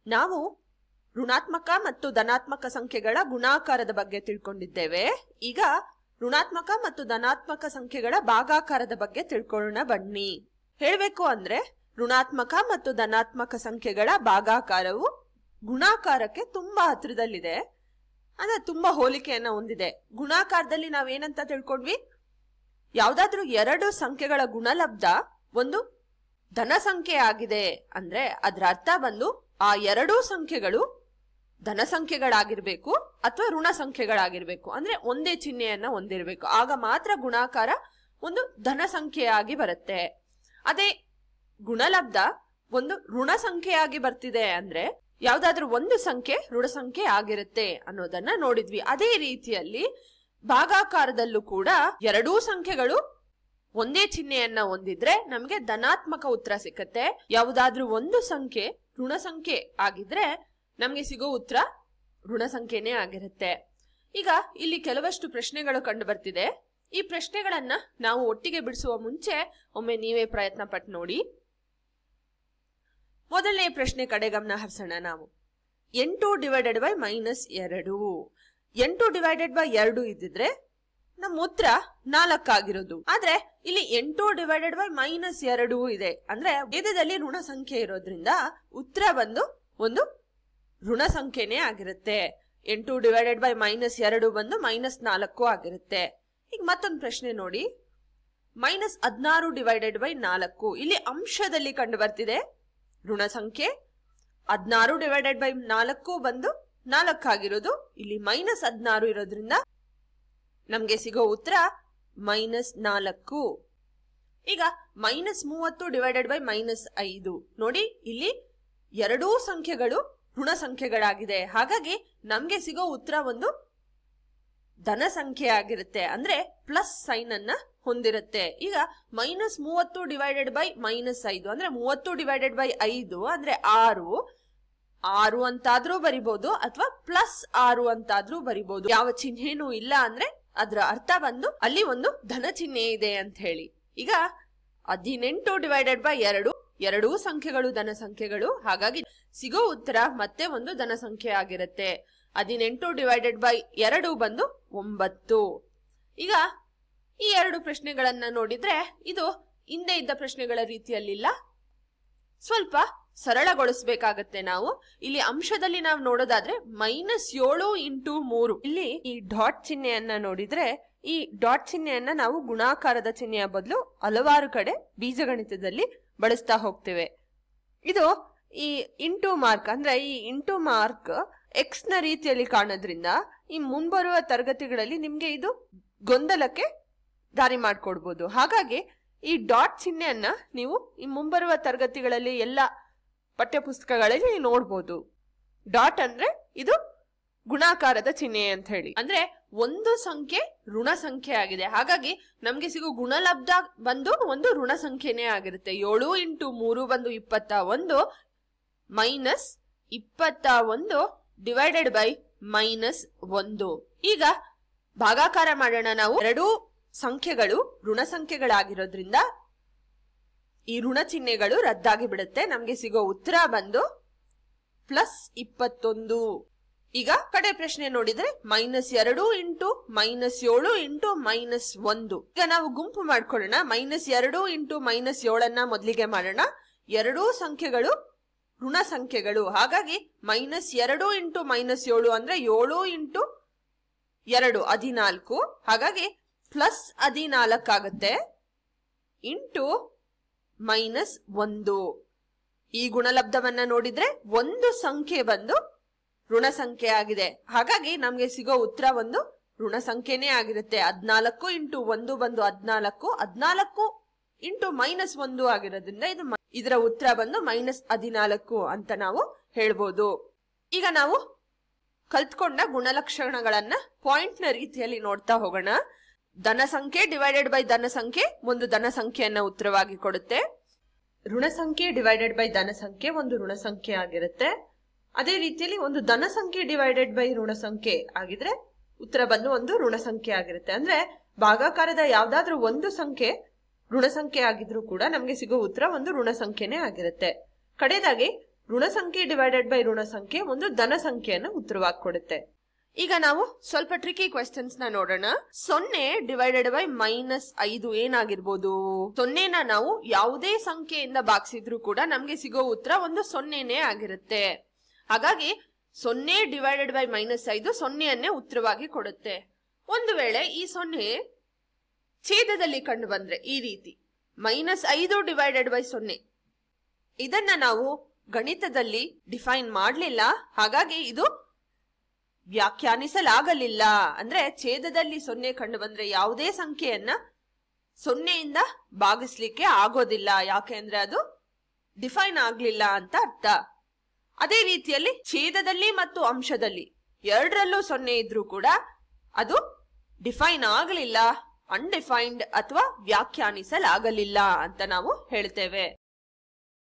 ನಾವು ಋಣಾತ್ಮಕ ಮತ್ತು ಧನಾತ್ಮಕ ಸಂಖ್ಯೆಗಳ ಗುಣಾಕಾರದ ಬಗ್ಗೆ ತಿಳ್ಕೊಂಡಿದ್ದೇವೆ. ಈಗ ಋಣಾತ್ಮಕ ಮತ್ತು ಧನಾತ್ಮಕ ಸಂಖ್ಯೆಗಳ ಭಾಗಾಕಾರದ ಬಗ್ಗೆ ತಿಳ್ಕೊಳ್ಳೋಣ ಬನ್ನಿ. ಹೇಳಬೇಕು ಅಂದ್ರೆ ಋಣಾತ್ಮಕ ಮತ್ತು ಧನಾತ್ಮಕ ಸಂಖ್ಯೆಗಳ ಭಾಗಾಕಾರವು ಗುಣಾಕಾರಕ್ಕೆ ತುಂಬಾ ಹತ್ತಿರದಲ್ಲಿದೆ, ಅಂದ್ರೆ ತುಂಬಾ ಹೋಲಿಕೆಯನ್ನ ಹೊಂದಿದೆ. ಗುಣಾಕಾರದಲ್ಲಿ ನಾವೇನಂತ ತಿಳ್ಕೊಂಡ್ವಿ, ಯಾವ್ದಾದ್ರೂ ಎರಡು ಸಂಖ್ಯೆಗಳ ಗುಣಲಬ್ಧ ಒಂದು ಧನ ಸಂಖ್ಯೆ ಆಗಿದೆ ಅಂದ್ರೆ ಅದರ ಅರ್ಥ ಬಂದು ಆ ಎರಡೂ ಸಂಖ್ಯೆಗಳು ಧನ ಸಂಖ್ಯೆಗಳಾಗಿರ್ಬೇಕು ಅಥವಾ ಋಣ ಸಂಖ್ಯೆಗಳಾಗಿರ್ಬೇಕು, ಅಂದ್ರೆ ಒಂದೇ ಚಿಹ್ನೆಯನ್ನ ಹೊಂದಿರಬೇಕು. ಆಗ ಮಾತ್ರ ಗುಣಾಕಾರ ಒಂದು ಧನ ಸಂಖ್ಯೆಯಾಗಿ ಬರುತ್ತೆ. ಅದೇ ಗುಣಲಬ್ಧ ಒಂದು ಋಣ ಸಂಖ್ಯೆಯಾಗಿ ಬರ್ತಿದೆ ಅಂದ್ರೆ ಯಾವ್ದಾದ್ರೂ ಒಂದು ಸಂಖ್ಯೆ ಋಣ ಸಂಖ್ಯೆ ಆಗಿರುತ್ತೆ ಅನ್ನೋದನ್ನ ನೋಡಿದ್ವಿ. ಅದೇ ರೀತಿಯಲ್ಲಿ ಭಾಗಾಕಾರದಲ್ಲೂ ಕೂಡ ಎರಡೂ ಸಂಖ್ಯೆಗಳು ಒಂದೇ ಚಿಹ್ನೆಯನ್ನ ಹೊಂದಿದ್ರೆ ನಮ್ಗೆ ಧನಾತ್ಮಕ ಉತ್ತರ ಸಿಕ್ಕತ್ತೆ. ಯಾವುದಾದ್ರೂ ಒಂದು ಸಂಖ್ಯೆ ಋಣ ಸಂಖ್ಯೆ ಆಗಿದ್ರೆ ನಮ್ಗೆ ಸಿಗೋ ಉತ್ತರ ಋಣ ಸಂಖ್ಯೆನೇ ಆಗಿರುತ್ತೆ. ಈಗ ಇಲ್ಲಿ ಕೆಲವಷ್ಟು ಪ್ರಶ್ನೆಗಳು ಕಂಡು ಬರ್ತಿದೆ. ಈ ಪ್ರಶ್ನೆಗಳನ್ನ ನಾವು ಒಟ್ಟಿಗೆ ಬಿಡಿಸುವ ಮುಂಚೆ ಒಮ್ಮೆ ನೀವೇ ಪ್ರಯತ್ನ ಪಟ್ಟು ನೋಡಿ. ಮೊದಲನೇ ಪ್ರಶ್ನೆ ಕಡೆ ಗಮನ ಹರಿಸೋಣ. ನಾವು 8 ಡಿವೈಡೆಡ್ ಬೈ -2. 8 ಡಿವೈಡೆಡ್ ಬೈ 2 ಇದ್ದಿದ್ರೆ ನಮ್ಮ ಉತ್ತರ 4 ಆಗಿರೋದು. ಆದ್ರೆ ಇಲ್ಲಿ 8 ಡಿವೈಡೆಡ್ ಬೈ -2 ಇದೆ, ಅಂದ್ರೆ ವೇದದಲ್ಲಿ ಋಣ ಸಂಖ್ಯೆ ಇರೋದ್ರಿಂದ ಉತ್ತರ ಬಂದು ಒಂದು ಋಣ ಸಂಖ್ಯೆನೇ ಆಗಿರುತ್ತೆ. 8 ಡಿವೈಡೆಡ್ ಬೈ -2 ಬಂದು -4 ಆಗಿರುತ್ತೆ. ಈಗ ಮತ್ತೊಂದು ಪ್ರಶ್ನೆ ನೋಡಿ, -16 ಡಿವೈಡೆಡ್ ಬೈ 4. ಇಲ್ಲಿ ಅಂಶದಲ್ಲಿ ಕಂಡು ಬರ್ತಿದೆ ಋಣ ಸಂಖ್ಯೆ. 16 ಡಿವೈಡೆಡ್ ಬೈ 4 ಬಂದು 4 ಆಗಿರೋದು. ಇಲ್ಲಿ -16 ಇರೋದ್ರಿಂದ ನಮ್ಗೆ ಸಿಗೋ ಉತ್ತರ -4. ಈಗ -30 ಡಿವೈಡೆಡ್ ಬೈ -5. ನೋಡಿ, ಇಲ್ಲಿ ಎರಡೂ ಸಂಖ್ಯೆಗಳು ಋಣ ಸಂಖ್ಯೆಗಳಾಗಿದೆ. ಹಾಗಾಗಿ ನಮ್ಗೆ ಸಿಗೋ ಉತ್ತರ ಒಂದು ಧನ ಸಂಖ್ಯೆ ಆಗಿರುತ್ತೆ, ಅಂದ್ರೆ ಪ್ಲಸ್ ಸೈನ್ ಅನ್ನ ಹೊಂದಿರುತ್ತೆ. ಈಗ -30 ಡಿವೈಡೆಡ್ ಬೈ -5 ಅಂದ್ರೆ 30 ಡಿವೈಡೆಡ್ ಬೈ 5 ಅಂದ್ರೆ 6 ಅಂತಾದ್ರೂ ಬರಿಬಹುದು ಅಥವಾ +6 ಅಂತಾದ್ರೂ ಬರಿಬಹುದು. ಯಾವ ಚಿಹ್ನೆನೂ ಇಲ್ಲ ಅಂದ್ರೆ ಅದರ ಅರ್ಥ ಬಂದು ಅಲ್ಲಿ ಒಂದು ಧನ ಚಿಹ್ನೆ ಇದೆ ಅಂತ ಹೇಳಿ. ಈಗ 18 ಡಿವೈಡೆಡ್ ಬೈ 2, ಎರಡೂ ಸಂಖ್ಯೆಗಳು ಧನ ಸಂಖ್ಯೆಗಳು, ಹಾಗಾಗಿ ಸಿಗೋ ಉತ್ತರ ಮತ್ತೆ ಒಂದು ಧನ ಸಂಖ್ಯೆ ಆಗಿರುತ್ತೆ. 18 ಡಿವೈಡೆಡ್ ಬೈ 2 ಬಂದು 9. ಈಗ ಈ ಎರಡು ಪ್ರಶ್ನೆಗಳನ್ನ ನೋಡಿದ್ರೆ ಇದು ಹಿಂದೆ ಇದ್ದ ಪ್ರಶ್ನೆಗಳ ರೀತಿಯಲ್ಲಿಲ್ಲ, ಸ್ವಲ್ಪ ಸರಳಗೊಳಿಸಬೇಕಾಗತ್ತೆ ನಾವು. ಇಲ್ಲಿ ಅಂಶದಲ್ಲಿ ನಾವು ನೋಡೋದಾದ್ರೆ -7 × 3. ಇಲ್ಲಿ ಈ ಡಾಟ್ ಚಿಹ್ನೆಯನ್ನ ನೋಡಿದ್ರೆ ಈ ಡಾಟ್ ಚಿಹ್ನೆಯನ್ನ ನಾವು ಗುಣಾಕಾರದ ಚಿಹ್ನೆಯ ಬದಲು ಹಲವಾರು ಕಡೆ ಬೀಜಗಣಿತದಲ್ಲಿ ಬಳಸ್ತಾ ಹೋಗ್ತೇವೆ. ಇದು ಈ ಇಂಟು ಮಾರ್ಕ್ ಅಂದ್ರೆ ಈ ಇಂಟು ಮಾರ್ಕ್ ಎಕ್ಸ್ ನ ರೀತಿಯಲ್ಲಿ ಕಾಣೋದ್ರಿಂದ ಈ ಮುಂಬರುವ ತರಗತಿಗಳಲ್ಲಿ ನಿಮ್ಗೆ ಇದು ಗೊಂದಲಕ್ಕೆ ದಾರಿ ಮಾಡ್ಕೊಡ್ಬೋದು. ಹಾಗಾಗಿ ಈ ಡಾಟ್ ಚಿಹ್ನೆಯನ್ನ ನೀವು ಈ ಮುಂಬರುವ ತರಗತಿಗಳಲ್ಲಿ ಎಲ್ಲ ಪಠ್ಯಪುಸ್ತಕಗಳಲ್ಲಿ ನೋಡ್ಬೋದು. ಡಾಟ್ ಅಂದ್ರೆ ಇದು ಗುಣಾಕಾರದ ಚಿಹ್ನೆ ಅಂತ ಹೇಳಿ, ಅಂದ್ರೆ ಒಂದು ಸಂಖ್ಯೆ ಋಣ ಸಂಖ್ಯೆ ಆಗಿದೆ. ಹಾಗಾಗಿ ನಮ್ಗೆ ಸಿಗೋ ಗುಣಲಬ್ಧ ಬಂದು ಒಂದು ಋಣ ಸಂಖ್ಯೆನೇ ಆಗಿರುತ್ತೆ. 7 × 3 ಬಂದು 21 -21 ಡಿವೈಡೆಡ್ ಬೈ -1. ಈಗ ಭಾಗಾಕಾರ ಮಾಡೋಣ ನಾವು. ಎರಡೂ ಸಂಖ್ಯೆಗಳು ಋಣ ಸಂಖ್ಯೆಗಳಾಗಿರೋದ್ರಿಂದ ಈ ಋಣ ಚಿಹ್ನೆಗಳು ರದ್ದಾಗಿ ಬಿಡುತ್ತೆ. ನಮ್ಗೆ ಸಿಗೋ ಉತ್ತರ ಬಂದು +21. ಈಗ ಕಡೆ ಪ್ರಶ್ನೆ ನೋಡಿದ್ರೆ -2 × -7 × -1. ಈಗ ನಾವು ಗುಂಪು ಮಾಡ್ಕೊಳ್ಳೋಣ. -2 × -7 ಮೊದಲಿಗೆ ಮಾಡೋಣ. ಎರಡೂ ಸಂಖ್ಯೆಗಳು ಋಣ ಸಂಖ್ಯೆಗಳು, ಹಾಗಾಗಿ -2 × -7 ಅಂದ್ರೆ 7 × 2 14, ಹಾಗಾಗಿ +14 ಆಗುತ್ತೆ ಇಂಟು -1. ಈ ಗುಣಲಬ್ಧವನ್ನ ನೋಡಿದ್ರೆ ಒಂದು ಸಂಖ್ಯೆ ಬಂದು ಋಣ ಸಂಖ್ಯೆ ಆಗಿದೆ, ಹಾಗಾಗಿ ನಮ್ಗೆ ಸಿಗೋ ಉತ್ತರ ಒಂದು ಋಣ ಸಂಖ್ಯೆನೇ ಆಗಿರುತ್ತೆ. 14 × 1 ಬಂದು 14, 14 × -1 ಆಗಿರೋದ್ರಿಂದ ಇದರ ಉತ್ತರ ಬಂದು -14 ಅಂತ ನಾವು ಹೇಳ್ಬೋದು. ಈಗ ನಾವು ಕಲ್ತ್ಕೊಂಡ ಗುಣಲಕ್ಷಣಗಳನ್ನ ಪಾಯಿಂಟ್ ನ ರೀತಿಯಲ್ಲಿ ನೋಡ್ತಾ ಹೋಗೋಣ. ಧನ ಸಂಖ್ಯೆ ಡಿವೈಡೆಡ್ ಬೈ ಧನ ಸಂಖ್ಯೆ ಒಂದು ಧನ ಸಂಖ್ಯೆಯನ್ನ ಉತ್ತರವಾಗಿ ಕೊಡುತ್ತೆ. ಋಣ ಸಂಖ್ಯೆ ಡಿವೈಡೆಡ್ ಬೈ ಧನ ಸಂಖ್ಯೆ ಒಂದು ಋಣ ಸಂಖ್ಯೆ ಆಗಿರುತ್ತೆ. ಅದೇ ರೀತಿಯಲ್ಲಿ ಒಂದು ಧನ ಸಂಖ್ಯೆ ಡಿವೈಡೆಡ್ ಬೈ ಋಣ ಸಂಖ್ಯೆ ಆಗಿದ್ರೆ ಉತ್ತರ ಬಂದು ಒಂದು ಋಣ ಸಂಖ್ಯೆ ಆಗಿರುತ್ತೆ. ಅಂದ್ರೆ ಭಾಗಾಕಾರದ ಯಾವ್ದಾದ್ರೂ ಒಂದು ಸಂಖ್ಯೆ ಋಣ ಸಂಖ್ಯೆ ಆಗಿದ್ರು ಕೂಡ ನಮ್ಗೆ ಸಿಗೋ ಉತ್ತರ ಒಂದು ಋಣ ಸಂಖ್ಯೆನೇ ಆಗಿರುತ್ತೆ. ಕಡೆದಾಗಿ ಋಣ ಸಂಖ್ಯೆ ಡಿವೈಡೆಡ್ ಬೈ ಋಣ ಸಂಖ್ಯೆ ಒಂದು ಧನ ಸಂಖ್ಯೆಯನ್ನು ಉತ್ತರವಾಗಿ ಕೊಡುತ್ತೆ. ಈಗ ನಾವು ಸ್ವಲ್ಪ ಟ್ರಿಕಿ ಕ್ವೆಶ್ಚನ್ಸ್ ನ ನೋಡೋಣ. 0 ಡಿವೈಡೆಡ್ ಬೈ -5 ಏನಾಗಿರ್ಬೋದು? 0ನ ನಾವು ಯಾವುದೇ ಸಂಖ್ಯೆಯಿಂದ ಭಾಗಿಸಿದ್ರು ಕೂಡ ನಮ್ಗೆ ಸಿಗೋ ಉತ್ತರ ಒಂದು 0ನೇ ಆಗಿರುತ್ತೆ. ಹಾಗಾಗಿ 0 ಡಿವೈಡೆಡ್ ಬೈ -5 0ಅನ್ನೇ ಉತ್ತರವಾಗಿ ಕೊಡುತ್ತೆ. ಒಂದು ವೇಳೆ ಈ 0 ಛೇದದಲ್ಲಿ ಕಂಡು ಬಂದ್ರೆ ಈ ರೀತಿ -5 ಡಿವೈಡೆಡ್ ಬೈ 0, ಇದನ್ನ ನಾವು ಗಣಿತದಲ್ಲಿ ಡಿಫೈನ್ ಮಾಡಲಿಲ್ಲ, ಹಾಗಾಗಿ ಇದು ವ್ಯಾಖ್ಯಾನಿಸಲಾಗಲಿಲ್ಲ. ಅಂದ್ರೆ ಛೇದದಲ್ಲಿ 0 ಕಂಡು ಬಂದ್ರೆ ಯಾವುದೇ ಸಂಖ್ಯೆಯನ್ನ 0ಯಿಂದ ಭಾಗಿಸ್ಲಿಕ್ಕೆ ಆಗೋದಿಲ್ಲ, ಯಾಕೆಂದ್ರೆ ಅದು ಡಿಫೈನ್ ಆಗ್ಲಿಲ್ಲ ಅಂತ ಅರ್ಥ. ಅದೇ ರೀತಿಯಲ್ಲಿ ಛೇದದಲ್ಲಿ ಮತ್ತು ಅಂಶದಲ್ಲಿ ಎರಡರಲ್ಲೂ 0 ಇದ್ರೂ ಕೂಡ ಅದು ಡಿಫೈನ್ ಆಗಲಿಲ್ಲ, ಅನ್ಡಿಫೈನ್ಡ್ ಅಥವಾ ವ್ಯಾಖ್ಯಾನಿಸಲಾಗಲಿಲ್ಲ ಅಂತ ನಾವು ಹೇಳ್ತೇವೆ.